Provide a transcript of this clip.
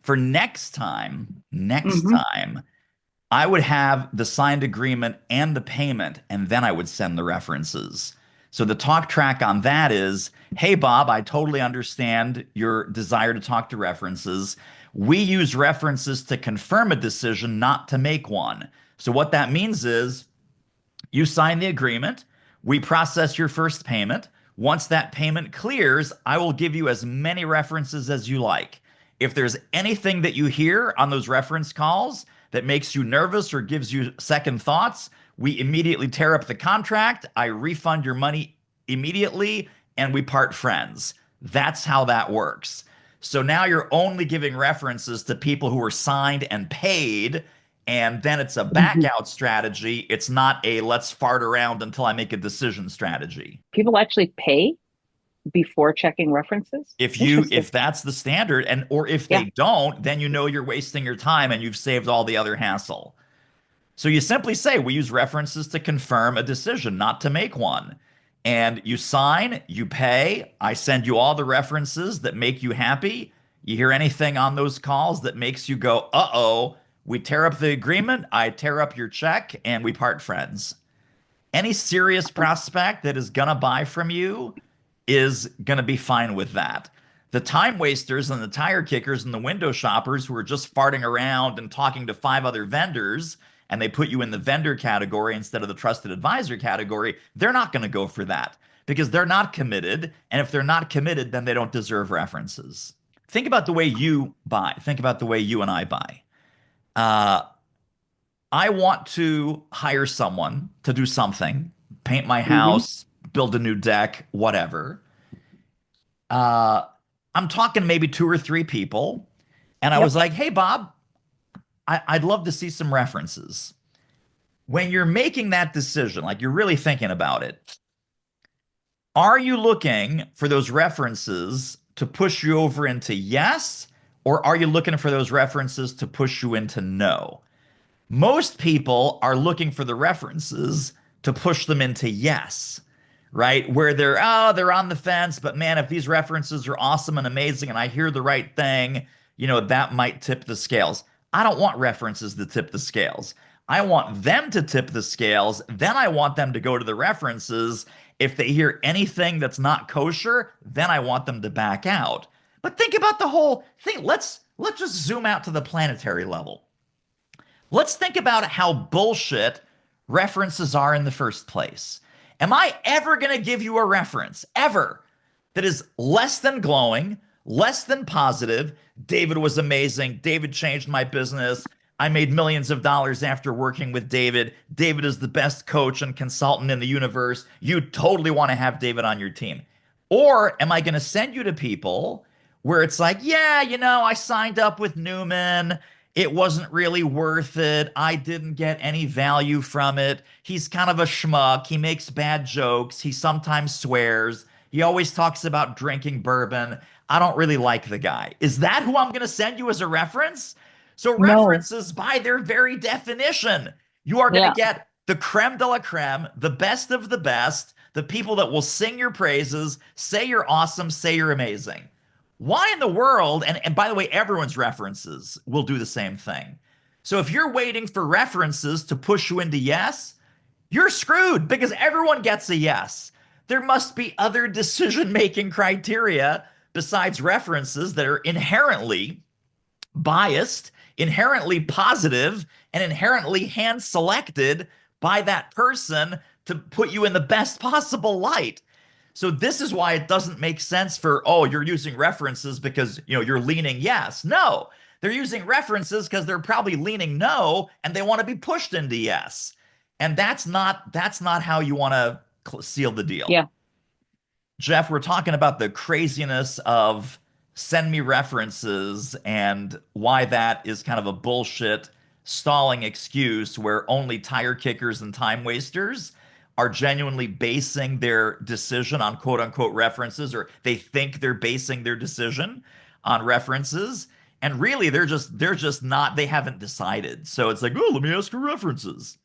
For next time, I would have the signed agreement and the payment, and then I would send the references. So the talk track on that is, hey, Bob, I totally understand your desire to talk to references. We use references to confirm a decision, not to make one. So what that means is you sign the agreement, we process your first payment. Once that payment clears, I will give you as many references as you like. If there's anything that you hear on those reference calls that makes you nervous or gives you second thoughts, we immediately tear up the contract. I refund your money immediately and we part friends. That's how that works. So now you're only giving references to people who are signed and paid, and then it's a back Mhm. out strategy. It's not a let's fart around until I make a decision strategy. People actually pay before checking references? If Interesting. that's the standard, and or if Yeah. they don't, then you know you're wasting your time and you've saved all the other hassle. So you simply say, we use references to confirm a decision, not to make one. And you sign, you pay, I send you all the references that make you happy. You hear anything on those calls that makes you go, uh-oh, we tear up the agreement, I tear up your check, and we part friends. Any serious prospect that is going to buy from you is going to be fine with that. The time wasters and the tire kickers and the window shoppers who are just farting around and talking to five other vendors, and they put you in the vendor category instead of the trusted advisor category, they're not going to go for that because they're not committed. And if they're not committed, then they don't deserve references. Think about the way you buy. Think about the way you and I buy. Uh, I want to hire someone to do something, paint my Hmm. house, build a new deck, whatever. Uh, I'm talking maybe two or three people. And I was Yep. like, hey, Bob, I'd love to see some references. When you're making that decision, like you're really thinking about it, are you looking for those references to push you over into yes? Or are you looking for those references to push you into no? Most people are looking for the references to push them into yes, right? Where they're on the fence, but man, if these references are awesome and amazing and I hear the right thing, that might tip the scales. I don't want references to tip the scales. I want them to tip the scales. Then I want them to go to the references. If they hear anything that's not kosher, then I want them to back out. But think about the whole thing. Let's just zoom out to the planetary level. Let's think about how bullshit references are in the first place. Am I ever going to give you a reference, ever, that is less than glowing, less than positive? David was amazing. David changed my business. I made millions of dollars after working with David. David is the best coach and consultant in the universe. You totally want to have David on your team. Or am I going to send you to people where it's like, yeah, I signed up with Newman. It wasn't really worth it. I didn't get any value from it. He's kind of a schmuck. He makes bad jokes. He sometimes swears. He always talks about drinking bourbon. I don't really like the guy. Is that who I'm going to send you as a reference? So, No. references, by their very definition, you are going to Yeah. get the creme de la creme, the best of the best, the people that will sing your praises, say you're awesome, say you're amazing. Why in the world? And by the way, everyone's references will do the same thing. So if you're waiting for references to push you into yes, you're screwed because everyone gets a yes. There must be other decision making criteria besides references that are inherently biased, inherently positive, and inherently hand selected by that person to put you in the best possible light. So this is why it doesn't make sense for, oh, you're using references because, you're leaning yes. No, they're using references because they're probably leaning no and they want to be pushed into yes. And that's not how you want to seal the deal. Yeah. Jeff, we're talking about the craziness of send me references and why that is kind of a bullshit stalling excuse where only tire kickers and time wasters are genuinely basing their decision on quote unquote references, or they think they're basing their decision on references. And really they're just not, they haven't decided. So it's like, oh, let me ask for references.